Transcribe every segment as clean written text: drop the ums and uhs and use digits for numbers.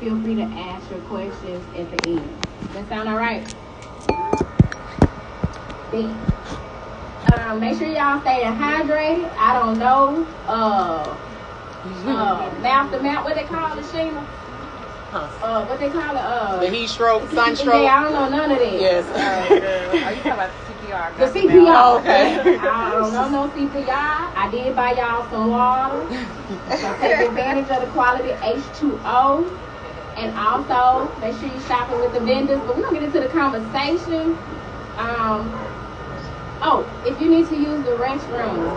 feel free to ask your questions at the end. That sound all right? Make sure y'all stay hydrated. I don't know. Mouth to mouth, what they call it, Sheena? What they call it? The heat stroke, sunstroke. Yeah, I don't know none of that. Yes. Girl. Are you talking about CPR? The CPR. Oh, okay. I don't know no CPR. I did buy y'all some water. So take advantage of the quality H2O. And also, make sure you're shopping with the vendors. But we're going to get into the conversation. If you need to use the restroom,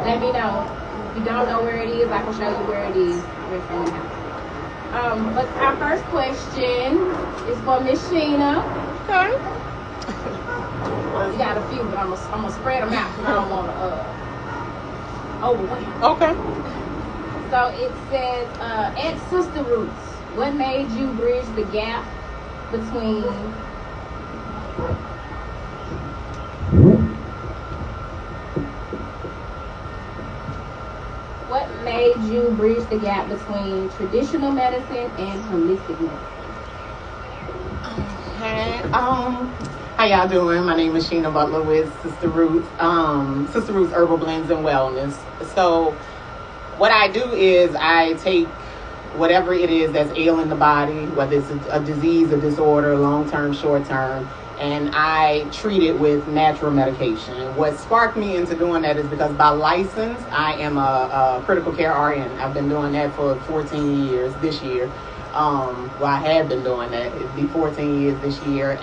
let me know. If you don't know where it is, I can show you where it is. Right from the house. But our first question is for Miss Sheena. Okay. We got a few, but I'm gonna spread them out because I don't want to overwhelm. Okay. So it says, at Sister Roots, what made you bridge the gap between traditional medicine and holistic medicine? Okay. How y'all doing? My name is Sheena Butler with Sister Roots. Sister Roots Herbal Blends and Wellness. So what I do is I take whatever it is that's ailing the body, whether it's a disease, a disorder, long-term, short-term, and I treat it with natural medication. What sparked me into doing that is because by license, I am a critical care RN. I've been doing that for 14 years this year. I have been doing that. It'll be 14 years this year.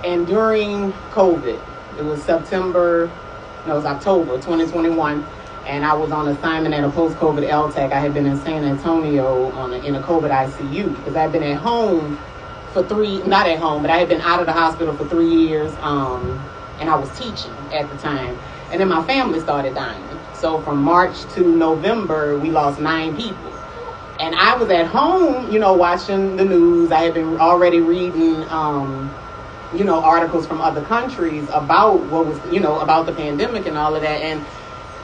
And during COVID, it was October 2021, and I was on assignment at a post-COVID LTAC. I had been in San Antonio in a COVID ICU because I'd been at home not at home, but I had been out of the hospital for 3 years, and I was teaching at the time. And then my family started dying. So from March to November, we lost 9 people. And I was at home, watching the news. I had been already reading, articles from other countries about what was, about the pandemic and all of that. And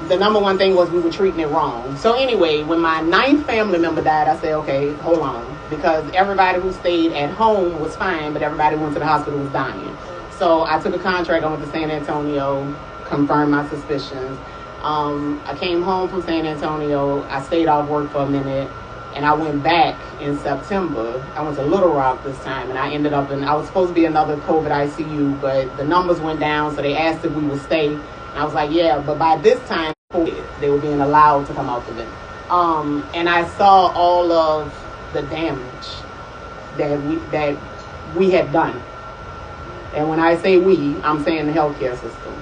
the number one thing was we were treating it wrong. So anyway, when my 9th family member died, I said, okay, hold on. Because everybody who stayed at home was fine, but everybody who went to the hospital was dying. So I took a contract, I went to San Antonio, confirmed my suspicions. I came home from San Antonio, I stayed off work for a minute, and I went back in September. I went to Little Rock this time, and I ended up I was supposed to be another COVID ICU, but the numbers went down, so they asked if we would stay. And I was like, yeah, but by this time, they were being allowed to come out the vent. And I saw all of the damage that we had done. And when I say we, I'm saying the healthcare system.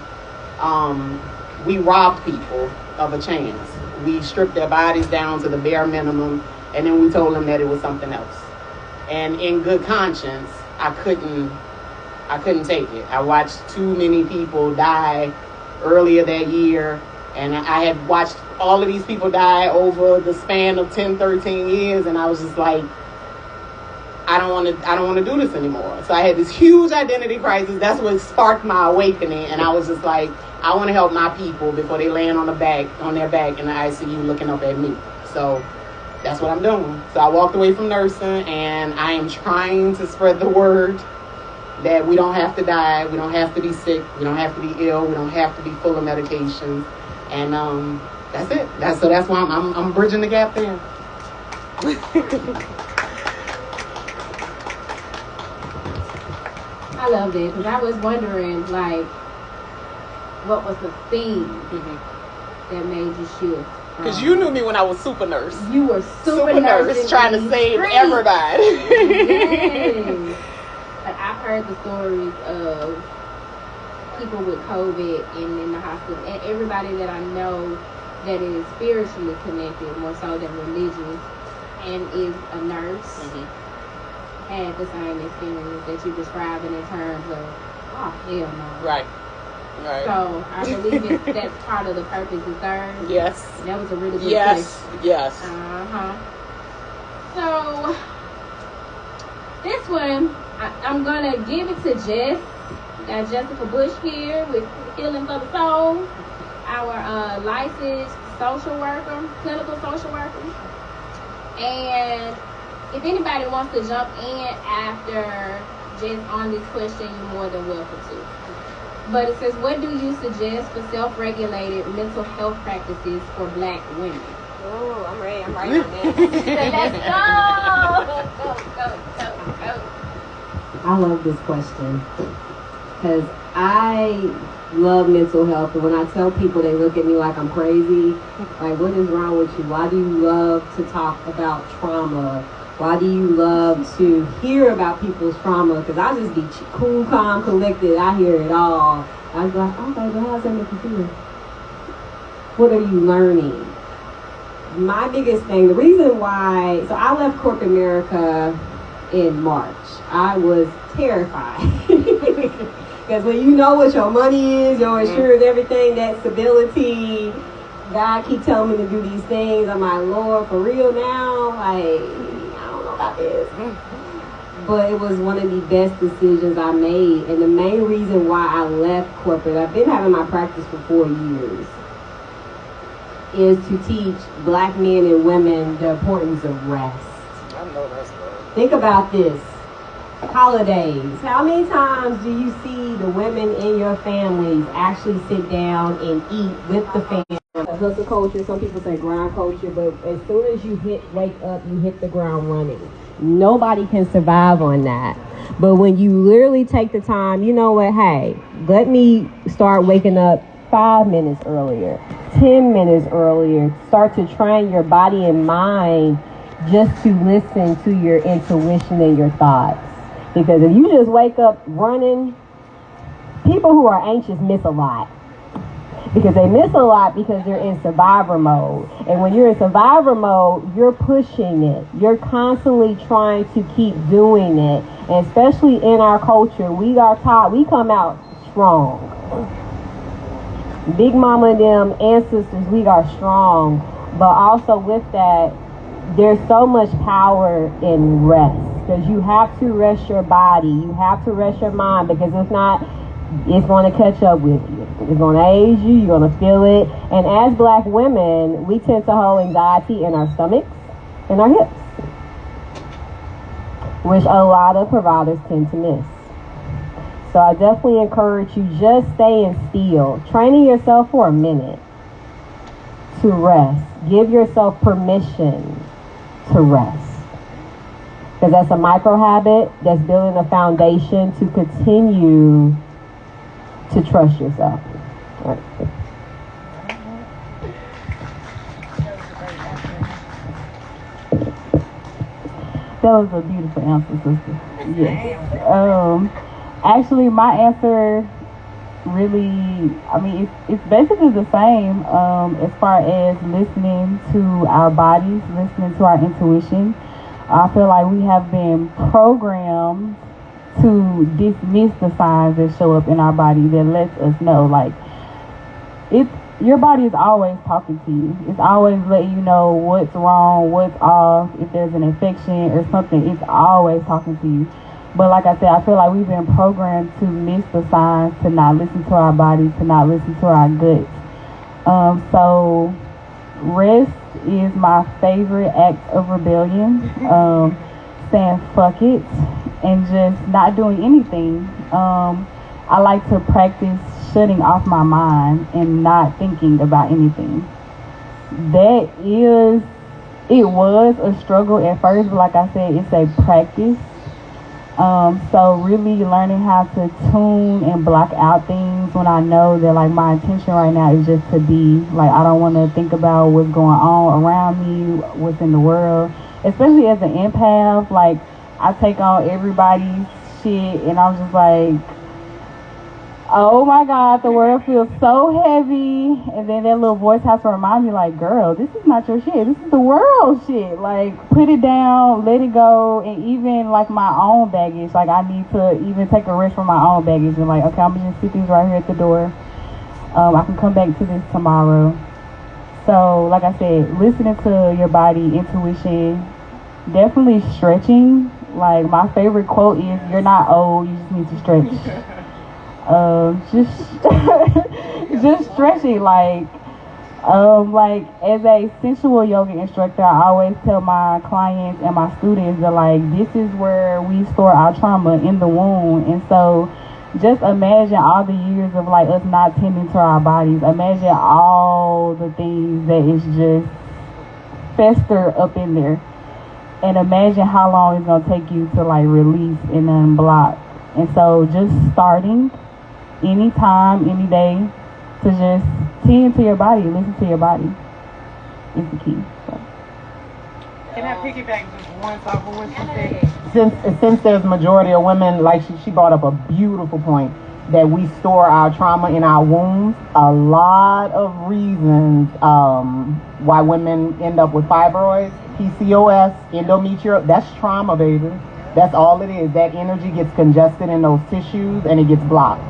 We robbed people of a chance. We stripped their bodies down to the bare minimum, and then we told them that it was something else. And in good conscience, I couldn't take it. I watched too many people die earlier that year, and I had watched all of these people die over the span of 10, 13 years, and I was just like, I don't want to do this anymore. So I had this huge identity crisis. That's what sparked my awakening, and I was just like, I want to help my people before they land on their back in the ICU looking up at me. So that's what I'm doing. So I walked away from nursing, and I am trying to spread the word that we don't have to die, we don't have to be sick, we don't have to be ill, we don't have to be full of medications, and that's it. That's why I'm bridging the gap there. I love that because I was wondering, what was the theme that made you shift? Because you knew me when I was super nurse. You were super nurse trying to save everybody. Yes. I've heard the stories of people with COVID in the hospital, and everybody that I know that is spiritually connected more so than religious and is a nurse had the same experience that you're describing in terms of, oh, hell no. Right. So I believe that's part of the purpose to serve. Yes. That was a really good question. Yes. So this one, I'm gonna give it to Jess. Got Jessica Bush here with Healing for the Soul, our licensed social worker, clinical social worker. And if anybody wants to jump in after just on this question, you're more than welcome to. But it says, what do you suggest for self-regulated mental health practices for Black women? Oh, I'm ready. I'm right on this. Let's go. I love this question because I love mental health, and when I tell people, they look at me like I'm crazy. Like, what is wrong with you? Why do you love to talk about trauma? Why do you love to hear about people's trauma? Because I just be cool, calm, collected. I hear it all. I was like, okay, but how's that make you feel? What are you learning? My biggest thing, the reason why, so I left corporate America in March. I was terrified. Because when you know what your money is, your insurance, everything, that stability, God keep telling me to do these things. I'm like, Lord, for real now? Like, I don't know about this. But it was one of the best decisions I made. And the main reason why I left corporate, I've been having my practice for 4 years, is to teach Black men and women the importance of rest. I know that's right. Think about this. Holidays. How many times do you see the women in your families actually sit down and eat with the family? Hustle culture, some people say grind culture, but as soon as you wake up, you hit the ground running. Nobody can survive on that. But when you literally take the time, you know what, hey, let me start waking up 5 minutes earlier, 10 minutes earlier, start to train your body and mind just to listen to your intuition and your thoughts. Because if you just wake up running, people who are anxious miss a lot. Because they miss a lot because they're in survivor mode. And when you're in survivor mode, you're pushing it. You're constantly trying to keep doing it. And especially in our culture, we are taught, we come out strong. Big mama and them ancestors, we are strong. But also with that, there's so much power in rest. Because you have to rest your body. You have to rest your mind. Because if not, it's going to catch up with you. It's going to age you. You're going to feel it. And as Black women, we tend to hold anxiety in our stomachs and our hips, which a lot of providers tend to miss. So I definitely encourage you, just staying still. Training yourself for a minute to rest. Give yourself permission to rest. Because that's a micro habit that's building a foundation to continue to trust yourself. Right. That was a beautiful answer, sister. Yes. Actually, my answer really, I mean, it's basically the same as far as listening to our bodies, listening to our intuition. I feel like we have been programmed to dismiss the signs that show up in our body that lets us know, like, your body is always talking to you. It's always letting you know what's wrong, what's off, if there's an infection or something. It's always talking to you. But like I said, I feel like we've been programmed to miss the signs, to not listen to our bodies, to not listen to our guts. So rest is my favorite act of rebellion. Saying fuck it and just not doing anything. I like to practice shutting off my mind and not thinking about anything. It was a struggle at first, but like I said, it's a practice. So really learning how to tune and block out things when I know that, like, my intention right now is just to be, like, I don't want to think about what's going on around me, what's in the world. Especially as an empath, like, I take on everybody's shit and I'm just like, oh my God, the world feels so heavy. And then that little voice has to remind me, like, girl, this is not your shit. This is the world shit. Like, put it down, let it go. And even, like, my own baggage, like, I need to even take a rest from my own baggage. And, like, okay, I'm going to just sit these right here at the door. I can come back to this tomorrow. So, like I said, listening to your body, intuition, definitely stretching. Like, my favorite quote is, you're not old, you just need to stretch. Just stretching, like, Like as a sensual yoga instructor, I always tell my clients and my students that like this is where we store our trauma, in the womb. And so just imagine all the years of like us not tending to our bodies. Imagine all the things that is just fester up in there. And imagine how long it's gonna take you to like release and unblock. And so just starting anytime, any day, to just tend to your body, listen to your body is the key. So. Can I piggyback just once off of what she said? Since there's majority of women, like she brought up a beautiful point, that we store our trauma in our wombs. A lot of reasons why women end up with fibroids, PCOS, endometrial, that's trauma, baby. That's all it is. That energy gets congested in those tissues and it gets blocked.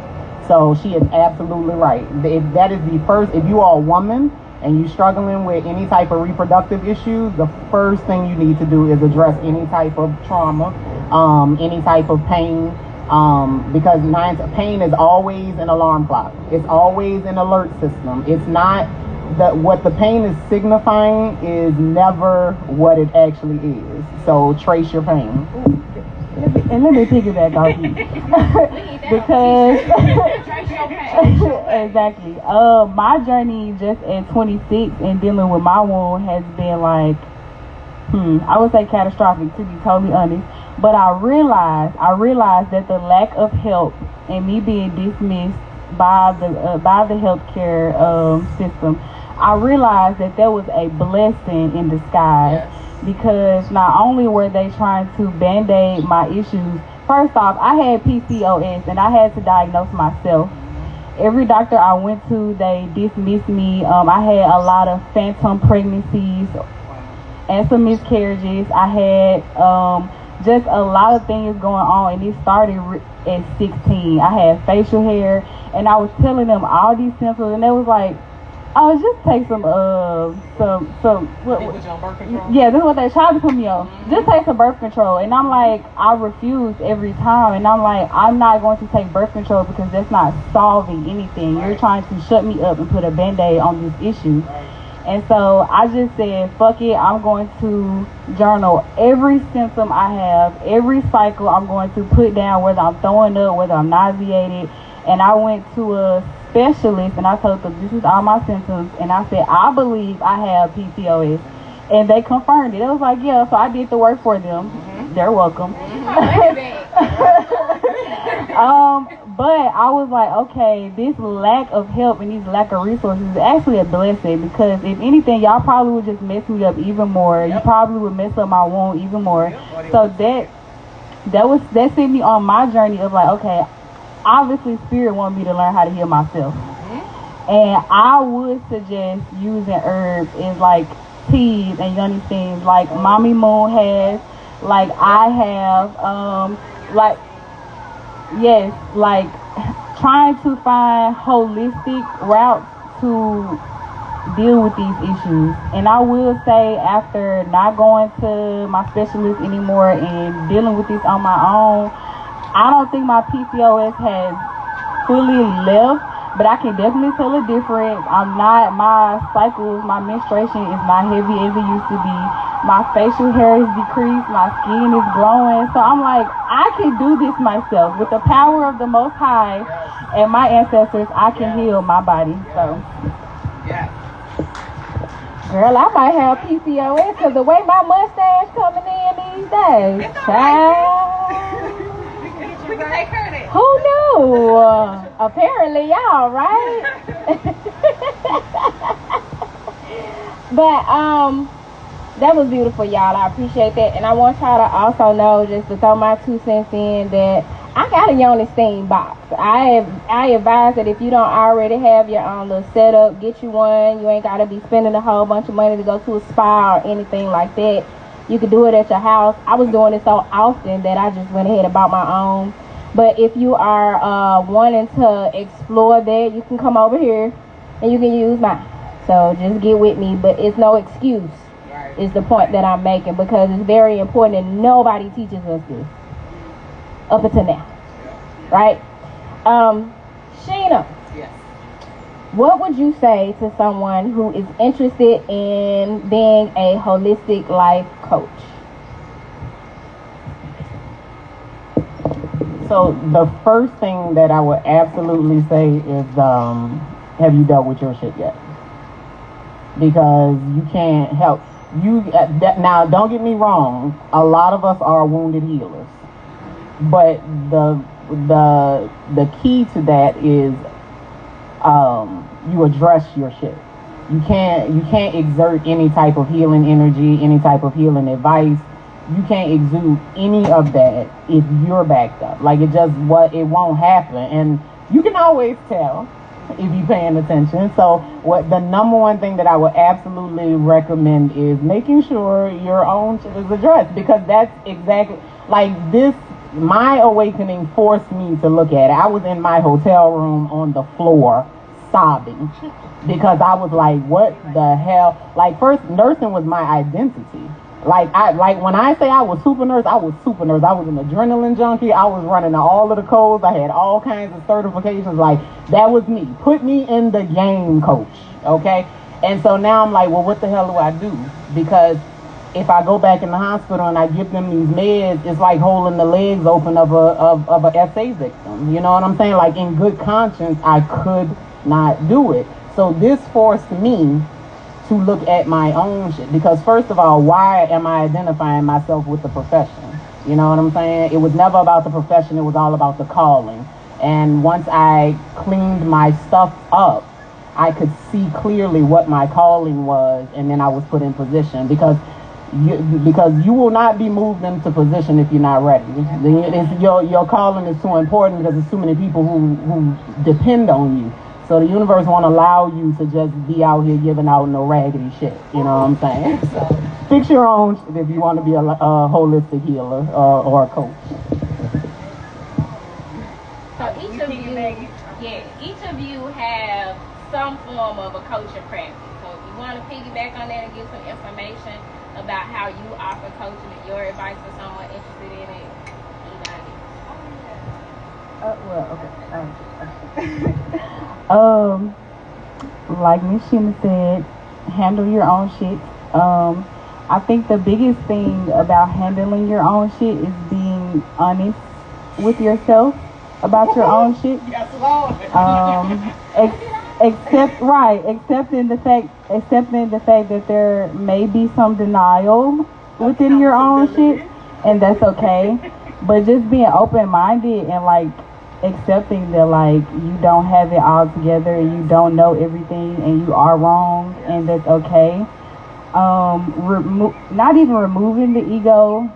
So she is absolutely right. That is the first, if you are a woman and you're struggling with any type of reproductive issues, the first thing you need to do is address any type of trauma, any type of pain, because pain is always an alarm clock. It's always an alert system. It's not what the pain is signifying is never what it actually is. So trace your pain. And let me piggyback off you because exactly. My journey just at 26 and dealing with my wound has been like, I would say catastrophic, to be totally honest. But I realized that the lack of help and me being dismissed by the healthcare system, I realized that there was a blessing in disguise. Yes. Because not only were they trying to band-aid my issues, first off, I had PCOS and I had to diagnose myself. Every doctor I went to, they dismissed me. I had a lot of phantom pregnancies and some miscarriages. I had just a lot of things going on, and it started at 16. I had facial hair, and I was telling them all these symptoms, and they was like, "Oh, just take some what, put you on birth control?" Yeah, this is what they tried to put me on. Just take some birth control. And I'm like, I refused every time. And I'm like, I'm not going to take birth control because that's not solving anything. Right. You're trying to shut me up and put a band-aid on this issue. Right. And so I just said, fuck it. I'm going to journal every symptom I have, every cycle I'm going to put down, whether I'm throwing up, whether I'm nauseated. And I went to a specialist and I told them this is all my symptoms, and I said I believe I have PCOS, and they confirmed it. It was like, yeah, so I did the work for them. They're welcome. But I was like, okay, this lack of help and these lack of resources is actually a blessing, because if anything, y'all probably would just mess me up even more. Yep. You probably would mess up my wound even more. Yep. So that sent me on my journey of like, okay, obviously Spirit wanted me to learn how to heal myself. And I would suggest using herbs in like teas and yoni things like Mommy Moon has, like I have, like, yes, like trying to find holistic routes to deal with these issues. And I will say, after not going to my specialist anymore and dealing with this on my own, I don't think my PCOS has fully left, but I can definitely tell a difference. My cycles, my menstruation is not heavy as it used to be. My facial hair is decreased, my skin is glowing. So I'm like, I can do this myself. With the power of the Most High and my ancestors, I can heal my body. So, girl, I might have PCOS because the way my mustache coming in these days, child. We can take care of that. Who knew? Apparently y'all, right? But that was beautiful, y'all. I appreciate that. And I want y'all to also know, just to throw my 2 cents in, that I got a Yoni Steam box. I advise that if you don't already have your own little setup, get you one. You ain't got to be spending a whole bunch of money to go to a spa or anything like that. You can do it at your house. I was doing it so often that I just went ahead and bought my own. But if you are wanting to explore that, you can come over here and you can use mine. So just get with me. But it's no excuse, is the point that I'm making, because it's very important and nobody teaches us this up until now. Right? Sheena. Yes. What would you say to someone who is interested in being a holistic life coach? So the first thing that I would absolutely say is, have you dealt with your shit yet? Because you can't help you. Now, don't get me wrong. A lot of us are wounded healers, but the key to that is you address your shit. You can't exert any type of healing energy, any type of healing advice. You can't exude any of that if you're backed up. Like it won't happen. And you can always tell if you're paying attention. So what the number one thing that I would absolutely recommend is making sure your own shit is addressed, because that's exactly like this. My awakening forced me to look at it. I was in my hotel room on the floor sobbing because I was like, what the hell? Like, first, nursing was my identity. Like when I say I was super nurse, I was super nurse. I was an adrenaline junkie. I was running all of the codes. I had all kinds of certifications. Like, that was me. Put me in the game, coach. Okay? And so now I'm like, well, what the hell do I do? Because if I go back in the hospital and I give them these meds, it's like holding the legs open of a SA victim. You know what I'm saying? Like, in good conscience, I could not do it. So this forced me to look at my own shit, because first of all, why am I identifying myself with the profession? You know what I'm saying? It was never about the profession, it was all about the calling. And once I cleaned my stuff up, I could see clearly what my calling was, and then I was put in position, because you will not be moved into position if you're not ready. Your calling is too important because there's too many people who depend on you. So the universe won't allow you to just be out here giving out no raggedy shit. You know what I'm saying? So fix your own shit if you want to be a holistic healer or a coach. So each of you have some form of a coaching practice. So if you want to piggyback on that and give some information about how you offer coaching and your advice for someone interested in it, Like Miss Sheena said, handle your own shit. I think the biggest thing about handling your own shit is being honest with yourself about your own shit. Yes, Lord. Accepting the fact that there may be some denial within your own shit, and that's okay. But just being open-minded and like accepting that like you don't have it all together and you don't know everything and you are wrong, and that's okay. Not even removing the ego,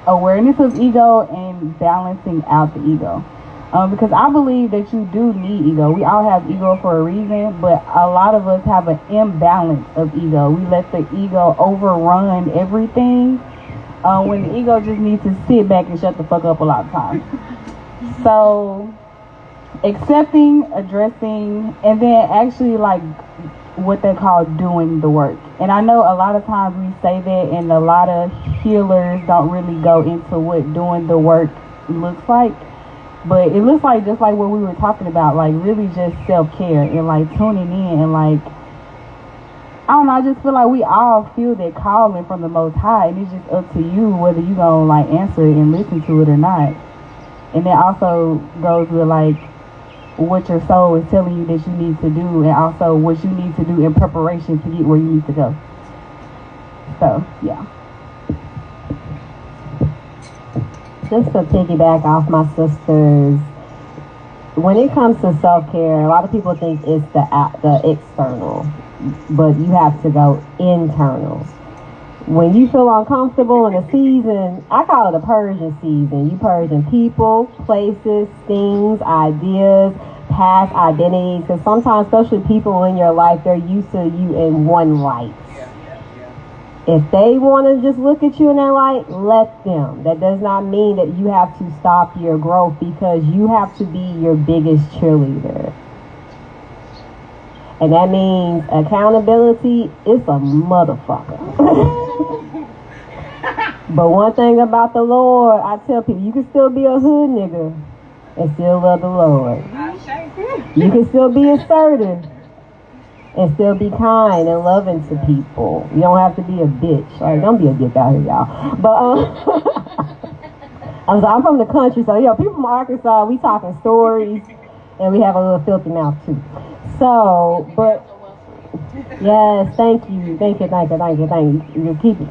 awareness of ego, and balancing out the ego. Because I believe that you do need ego. We all have ego for a reason, but a lot of us have an imbalance of ego. We let the ego overrun everything when the ego just needs to sit back and shut the fuck up a lot of times. So accepting, addressing, and then actually like what they call doing the work. And I know a lot of times we say that, and a lot of healers don't really go into what doing the work looks like. But it looks like just like what we were talking about, like really just self-care and like tuning in and like, I don't know, I just feel like we all feel that calling from the Most High, and it's just up to you whether you gonna like answer it and listen to it or not. And that also goes with like what your soul is telling you that you need to do, and also what you need to do in preparation to get where you need to go. So, yeah. Just to piggyback off my sisters, when it comes to self-care, a lot of people think it's the external, but you have to go internal. When you feel uncomfortable in a season, I call it a purging season. You purging people, places, things, ideas, past identities. Because sometimes, especially people in your life, they're used to you in one light. If they want to just look at you in that light, let them. That does not mean that you have to stop your growth, because you have to be your biggest cheerleader. And that means accountability is a motherfucker. But one thing about the Lord, I tell people, you can still be a hood nigga and still love the Lord. You can still be assertive and still be kind and loving to people. You don't have to be a bitch. Like, don't be a dick out here, y'all. But I'm from the country, so people from Arkansas, we talking stories, and we have a little filthy mouth too. So, but yes, thank you. You keep it.